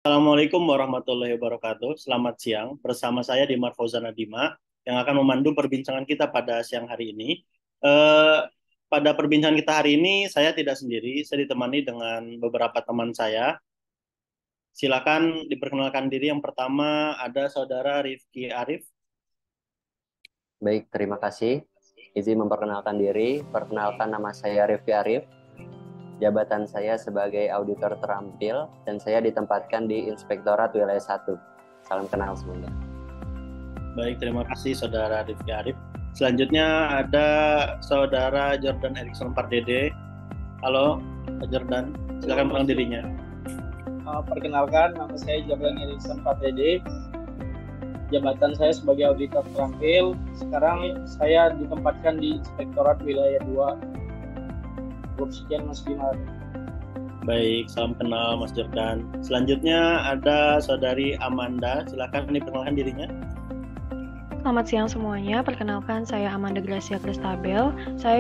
Assalamualaikum warahmatullahi wabarakatuh. Selamat siang. Bersama saya Dimar Fauzana Dima yang akan memandu perbincangan kita pada siang hari ini. Eh, Pada perbincangan kita hari ini saya tidak sendiri, saya ditemani dengan beberapa teman saya. Silakan diperkenalkan diri. Yang pertama ada saudara Rifki Arif. Baik, terima kasih. Izin memperkenalkan diri. Perkenalkan, nama saya Rifki Arif. Jabatan saya sebagai auditor terampil dan saya ditempatkan di Inspektorat Wilayah 1. Salam kenal semuanya. Baik, terima kasih saudara Rifki Arif. Selanjutnya ada saudara Jordan Erikson Pardede. Halo, Pak Jordan. Silakan perkenalkan dirinya. Perkenalkan, nama saya Jablan Erikson Pardede. Jabatan saya sebagai auditor terampil. Sekarang saya ditempatkan di Inspektorat Wilayah 2. Sekian Mas Bimar. Baik, salam kenal Mas Jordan. Selanjutnya ada saudari Amanda. Silakan diperkenalkan dirinya. Selamat siang semuanya, perkenalkan saya Amanda Gracia Kristabel.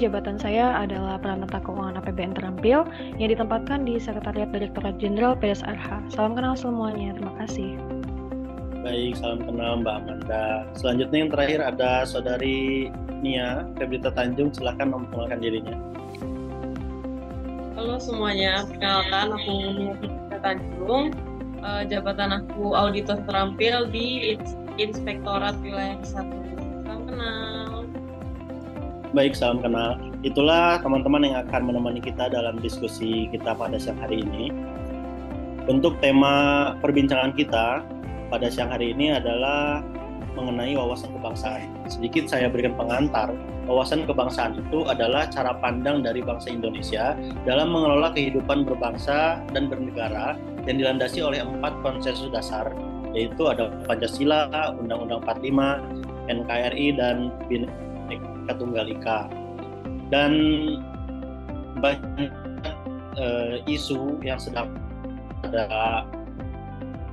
Jabatan saya adalah Peranata Keuangan APBN Terampil yang ditempatkan di Sekretariat Direktorat Jenderal PSRH. Salam kenal semuanya, terima kasih. Baik, salam kenal Mbak Amanda. Selanjutnya yang terakhir ada saudari Nia Febrita Tanjung. Silakan memperkenalkan dirinya. Halo semuanya, perkenalkan aku Nia Febrita Tanjung. Jabatan aku auditor terampil di Inspektorat Wilayah 1. Salam kenal. Baik, salam kenal. Itulah teman-teman yang akan menemani kita dalam diskusi kita pada siang hari ini. Untuk tema perbincangan kita pada siang hari ini adalah mengenai wawasan kebangsaan. Sedikit saya berikan pengantar. Wawasan kebangsaan itu adalah cara pandang dari bangsa Indonesia dalam mengelola kehidupan berbangsa dan bernegara yang dilandasi oleh 4 konsensus dasar, yaitu ada Pancasila, Undang-Undang 45, NKRI, dan Bhinneka Tunggal Ika. Dan banyak isu yang sedang ada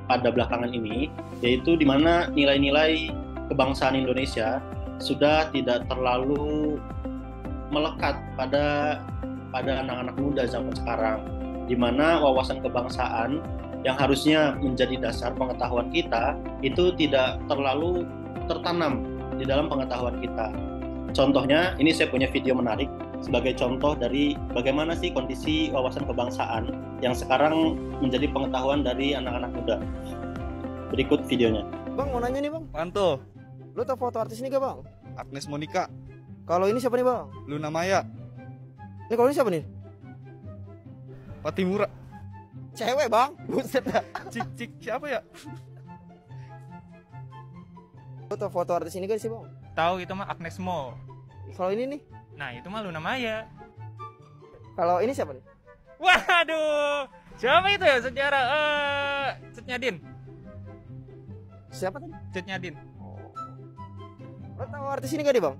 pada belakangan ini, yaitu di mana nilai-nilai kebangsaan Indonesia sudah tidak terlalu melekat pada anak-anak muda zaman sekarang, di mana wawasan kebangsaan yang harusnya menjadi dasar pengetahuan kita itu tidak terlalu tertanam di dalam pengetahuan kita. Contohnya, ini saya punya video menarik sebagai contoh dari bagaimana sih kondisi wawasan kebangsaan yang sekarang menjadi pengetahuan dari anak-anak muda. Berikut videonya. Bang, mau nanya nih bang. Manto, Lo tau foto artis ini gak bang? Agnes Monica, Kalau ini siapa nih bang? Luna Maya, Ini kalau ini siapa nih? Patimura, Cewek bang. Buset dah. Cik siapa ya? Lo tau foto artis ini gak sih bang? Tahu itu mah Agnes Mo. Kalau ini nih? Nah, itu mah Luna Maya. Kalau ini siapa nih? Waduh. Siapa itu ya sejarah Cut Nyadin. Siapa tadi? Cut Nyadin. Lo tau artis ini gak nih bang?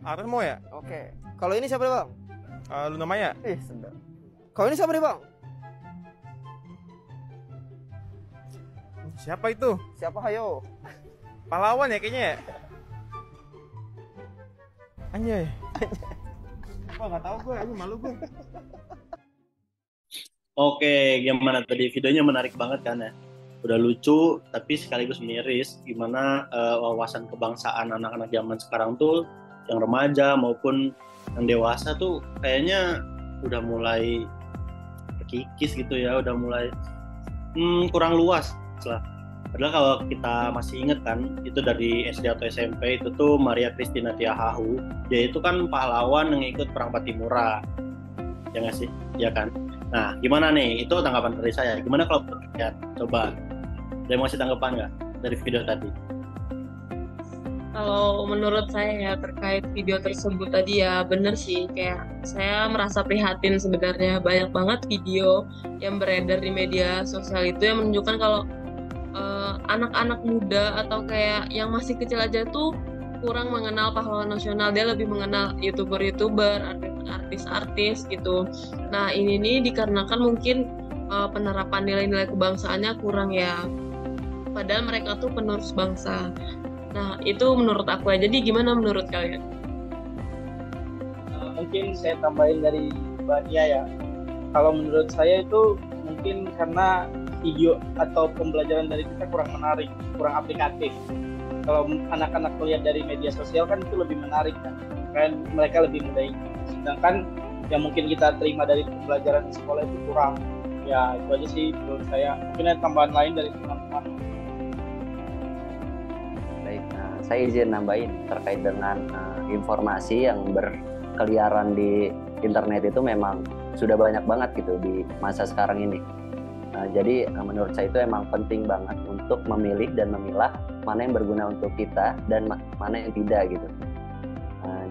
Armo ya? Oke. Kalau ini siapa nih bang? Luna Maya, Sedap. Kalau ini siapa nih bang? siapa itu? Siapa hayo? Pahlawan ya kayaknya ya? Anjay. Gua nggak tahu gue, anjing malu gue. Oke, gimana tadi videonya menarik banget kan ya? Udah lucu tapi sekaligus miris gimana wawasan kebangsaan anak-anak zaman sekarang tuh yang remaja maupun yang dewasa tuh kayaknya udah mulai terkikis gitu ya, udah mulai kurang luas lah. Padahal kalau kita masih ingat kan, itu dari SD atau SMP itu tuh Maria Christina Tiahahu, dia itu kan pahlawan yang ikut perang Patimura, ya nggak sih? Ya kan? Nah, gimana nih? Itu tanggapan dari saya. Gimana kalau ya, coba, ada yang masih tanggapan nggak dari video tadi? Kalau menurut saya ya terkait video tersebut tadi ya bener sih, kayak saya merasa prihatin sebenarnya. Banyak banget video yang beredar di media sosial itu yang menunjukkan kalau anak-anak muda atau kayak yang masih kecil aja tuh kurang mengenal pahlawan nasional. Dia lebih mengenal youtuber-youtuber, artis-artis gitu. Nah ini nih dikarenakan mungkin penerapan nilai-nilai kebangsaannya kurang ya. Padahal mereka tuh penerus bangsa. Nah itu menurut aku ya. Jadi gimana menurut kalian? Mungkin saya tambahin dari Mbak Nia ya. Kalau menurut saya itu mungkin karena video atau pembelajaran dari kita kurang menarik, kurang aplikatif. Kalau anak-anak melihat dari media sosial kan itu lebih menarik kan mereka lebih mudah. Sedangkan yang mungkin kita terima dari pembelajaran di sekolah itu kurang. Ya itu aja sih menurut saya. Mungkin ada tambahan lain dari teman-teman. Baik, saya izin nambahin terkait dengan informasi yang berkeliaran di internet itu memang sudah banyak banget gitu di masa sekarang ini. Jadi menurut saya itu emang penting banget untuk memilih dan memilah mana yang berguna untuk kita dan mana yang tidak gitu.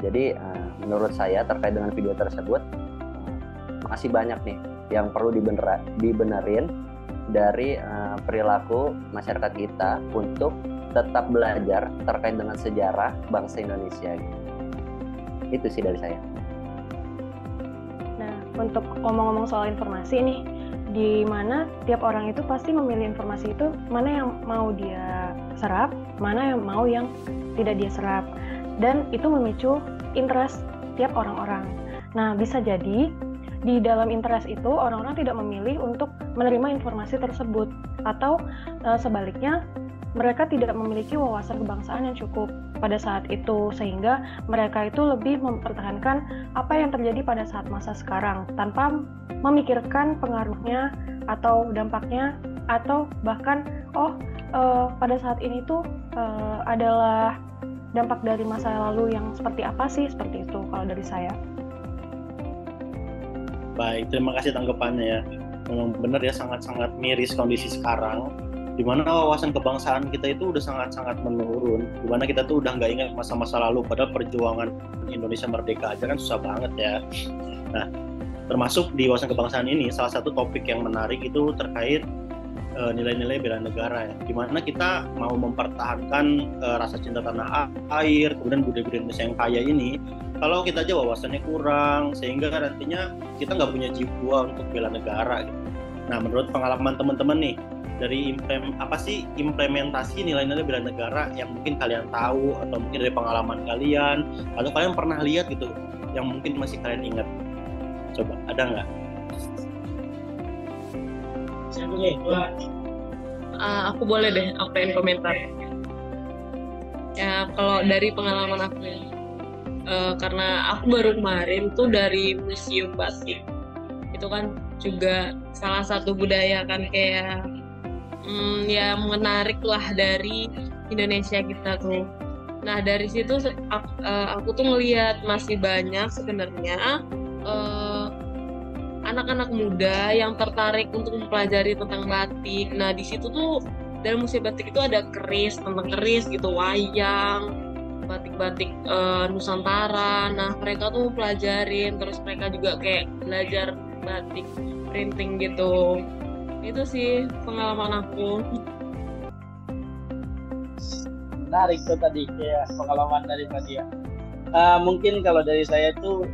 Jadi menurut saya terkait dengan video tersebut masih banyak nih yang perlu dibenerin dari perilaku masyarakat kita untuk tetap belajar terkait dengan sejarah bangsa Indonesia gitu. Itu sih dari saya. Nah, untuk ngomong-ngomong soal informasi nih, di mana tiap orang itu pasti memilih informasi itu mana yang mau dia serap, mana yang mau yang tidak dia serap. Dan itu memicu interest tiap orang-orang. Nah, bisa jadi di dalam interest itu orang-orang tidak memilih untuk menerima informasi tersebut. Atau sebaliknya, mereka tidak memiliki wawasan kebangsaan yang cukup pada saat itu, sehingga mereka itu lebih mempertahankan apa yang terjadi pada saat masa sekarang tanpa memikirkan pengaruhnya atau dampaknya, atau bahkan pada saat ini tuh adalah dampak dari masa lalu yang seperti apa sih, seperti itu kalau dari saya. Baik, terima kasih tanggapannya ya. Memang benar ya, sangat-sangat miris kondisi sekarang, di mana wawasan kebangsaan kita itu udah sangat-sangat menurun, di mana kita tuh udah nggak ingat masa-masa lalu, padahal perjuangan Indonesia merdeka aja kan susah banget ya. Nah, termasuk di wawasan kebangsaan ini, salah satu topik yang menarik itu terkait nilai-nilai bela negara ya, di mana kita mau mempertahankan rasa cinta tanah air, kemudian budaya Indonesia yang kaya ini. Kalau kita aja wawasannya kurang, sehingga nantinya kita nggak punya jiwa untuk bela negara gitu. Nah, menurut pengalaman teman-teman nih, dari apa sih implementasi nilai-nilai bela negara yang mungkin kalian tahu, atau mungkin dari pengalaman kalian, atau kalian pernah lihat gitu, yang mungkin masih kalian ingat? Coba, ada nggak? Aku boleh deh, aku pengen komentar. Ya, kalau dari pengalaman aku ya, karena aku baru kemarin tuh dari Museum Batik. Itu kan juga salah satu budaya kan kayak ya menarik lah dari Indonesia kita tuh. Nah dari situ aku tuh ngelihat masih banyak sebenarnya anak-anak muda yang tertarik untuk mempelajari tentang batik. Nah di situ tuh dalam Museum Batik itu ada tentang keris gitu, wayang, batik-batik Nusantara. Nah mereka tuh mempelajarin, terus mereka juga kayak belajar batik printing gitu. Itu sih pengalaman aku. Menarik tuh tadi kayak pengalaman dari Nadia. Mungkin kalau dari saya tuh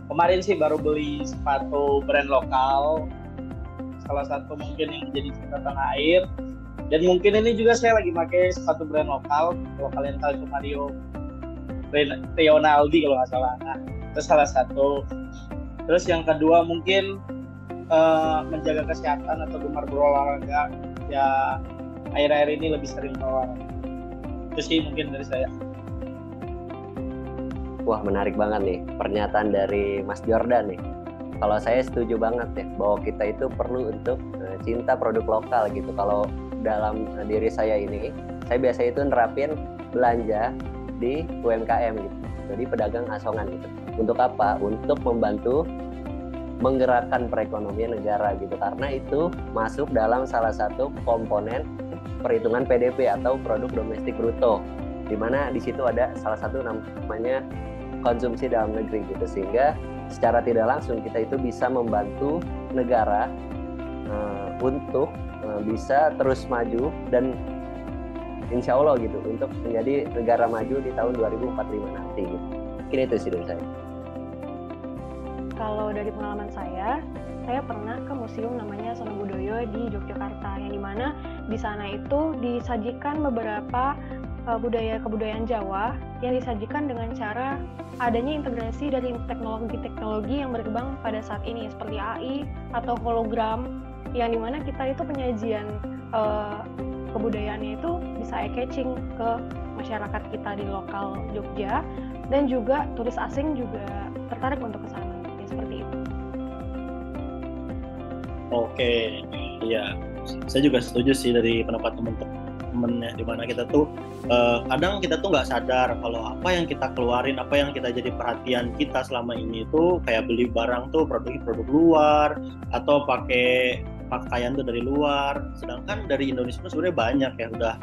kemarin sih baru beli sepatu brand lokal, salah satu mungkin yang jadi cinta tanah air. Dan mungkin ini juga saya lagi pakai sepatu brand lokal. Kalau kalian tahu itu Ronaldi kalau nggak salah. Nah, itu salah satu. Terus yang kedua mungkin menjaga kesehatan atau gemar berolahraga. Ya akhir-akhir ini lebih sering olahraga. Itu sih mungkin dari saya. Wah, menarik banget nih pernyataan dari Mas Jordan nih. Kalau saya setuju banget ya bahwa kita itu perlu untuk cinta produk lokal gitu. Kalau dalam diri saya ini, saya biasa itu nerapin belanja di UMKM gitu. Jadi pedagang asongan gitu. Untuk apa? Untuk membantu menggerakkan perekonomian negara gitu. Karena itu masuk dalam salah satu komponen perhitungan PDB atau produk domestik bruto. Di mana di situ ada salah satu namanya konsumsi dalam negeri gitu, sehingga secara tidak langsung kita itu bisa membantu negara untuk bisa terus maju dan insya Allah gitu untuk menjadi negara maju di tahun 2045 nanti gitu. Mungkin itu sih dari saya. Kalau dari pengalaman saya pernah ke museum namanya Sono Budoyo di Yogyakarta, yang dimana di sana itu disajikan beberapa budaya kebudayaan Jawa yang disajikan dengan cara adanya integrasi dari teknologi-teknologi yang berkembang pada saat ini seperti AI atau hologram, yang dimana kita itu penyajian kebudayaannya itu bisa eye-catching ke masyarakat kita di lokal Jogja, dan juga turis asing juga tertarik untuk ke sana, ya seperti itu. Oke, iya, saya juga setuju sih dari pendapat teman-teman ya, dimana kita tuh kadang kita tuh nggak sadar kalau apa yang kita keluarin, apa yang kita jadi perhatian kita selama ini tuh kayak beli barang tuh produk luar atau pakai pakaian tuh dari luar, sedangkan dari Indonesia tuh sebenarnya banyak ya udah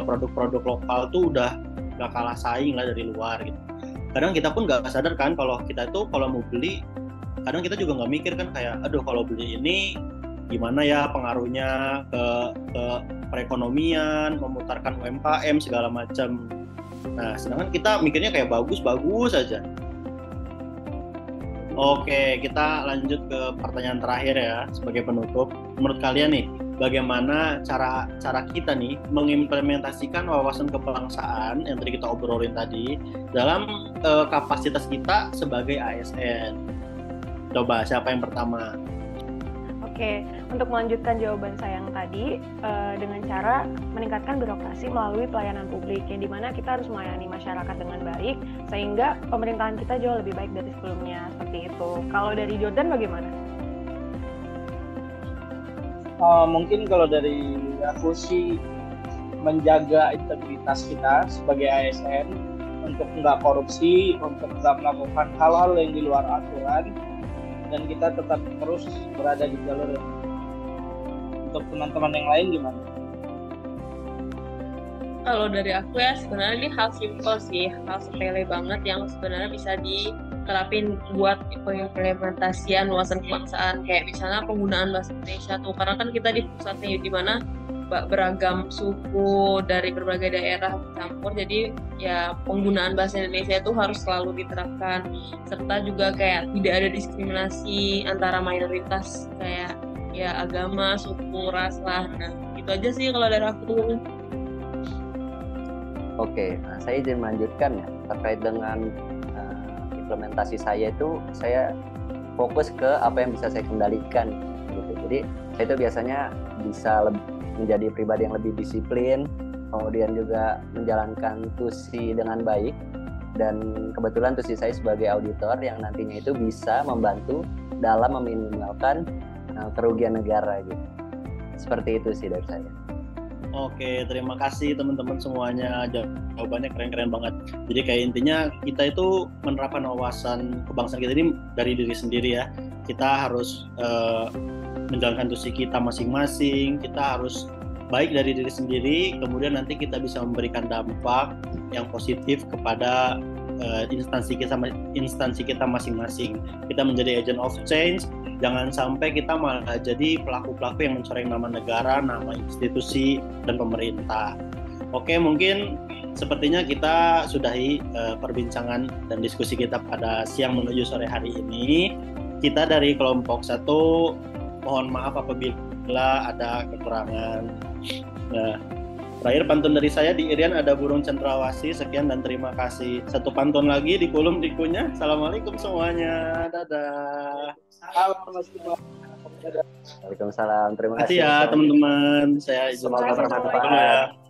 produk-produk lokal tuh udah nggak kalah saing lah dari luar gitu. Kadang kita pun nggak sadar kan kalau kita tuh kalau mau beli, kadang kita juga nggak mikir kan kayak aduh kalau beli ini gimana ya pengaruhnya ke perekonomian, memutarkan UMKM segala macam. Nah, sedangkan kita mikirnya kayak bagus-bagus aja. Oke, kita lanjut ke pertanyaan terakhir ya sebagai penutup. Menurut kalian nih, bagaimana cara kita nih mengimplementasikan wawasan kebangsaan yang tadi kita obrolin tadi dalam kapasitas kita sebagai ASN? Coba siapa yang pertama? Oke, untuk melanjutkan jawaban saya yang tadi, dengan cara meningkatkan birokrasi melalui pelayanan publik, yang dimana kita harus melayani masyarakat dengan baik, sehingga pemerintahan kita jauh lebih baik dari sebelumnya, seperti itu. Kalau dari Jordan bagaimana? Mungkin kalau dari aku sih menjaga integritas kita sebagai ASN, untuk nggak korupsi, untuk nggak melakukan hal-hal yang di luar aturan, dan kita tetap terus berada di jalur yang benar. Untuk teman-teman yang lain gimana? Kalau dari aku ya sebenarnya ini hal simpel sih, hal sepele banget yang sebenarnya bisa diterapin buat pengimplementasian wawasan kebangsaan, kayak misalnya penggunaan bahasa Indonesia tuh, karena kan kita di pusat nih di mana beragam suku dari berbagai daerah bercampur, jadi ya penggunaan bahasa Indonesia itu harus selalu diterapkan, serta juga kayak tidak ada diskriminasi antara mayoritas kayak ya agama, suku, ras lah. Nah itu aja sih kalau dari aku. Oke, nah saya izin melanjutkan ya terkait dengan implementasi saya itu, saya fokus ke apa yang bisa saya kendalikan gitu. Jadi saya itu biasanya bisa menjadi pribadi yang lebih disiplin, kemudian juga menjalankan tusi dengan baik, dan kebetulan tusi saya sebagai auditor yang nantinya itu bisa membantu dalam meminimalkan kerugian negara gitu. Seperti itu sih dari saya. Oke, terima kasih teman-teman semuanya, jawabannya keren-keren banget. Jadi kayak intinya kita itu menerapkan wawasan kebangsaan kita ini dari diri sendiri ya. Kita harus menjalankan tusi kita masing-masing, kita harus baik dari diri sendiri, kemudian nanti kita bisa memberikan dampak yang positif kepada instansi kita masing-masing. Kita menjadi agent of change, jangan sampai kita malah jadi pelaku-pelaku yang mencoreng nama negara, nama institusi, dan pemerintah. Oke, mungkin sepertinya kita sudahi perbincangan dan diskusi kita pada siang menuju sore hari ini. Kita dari kelompok 1 mohon maaf apabila ada kekurangan. Nah, terakhir pantun dari saya, di Irian ada burung cendrawasih. Sekian dan terima kasih. Satu pantun lagi di kolom dikunya. Assalamualaikum semuanya. Dadah. Waalaikumsalam. Terima kasih ya teman-teman. Saya izin Semoga bermanfaat. ya.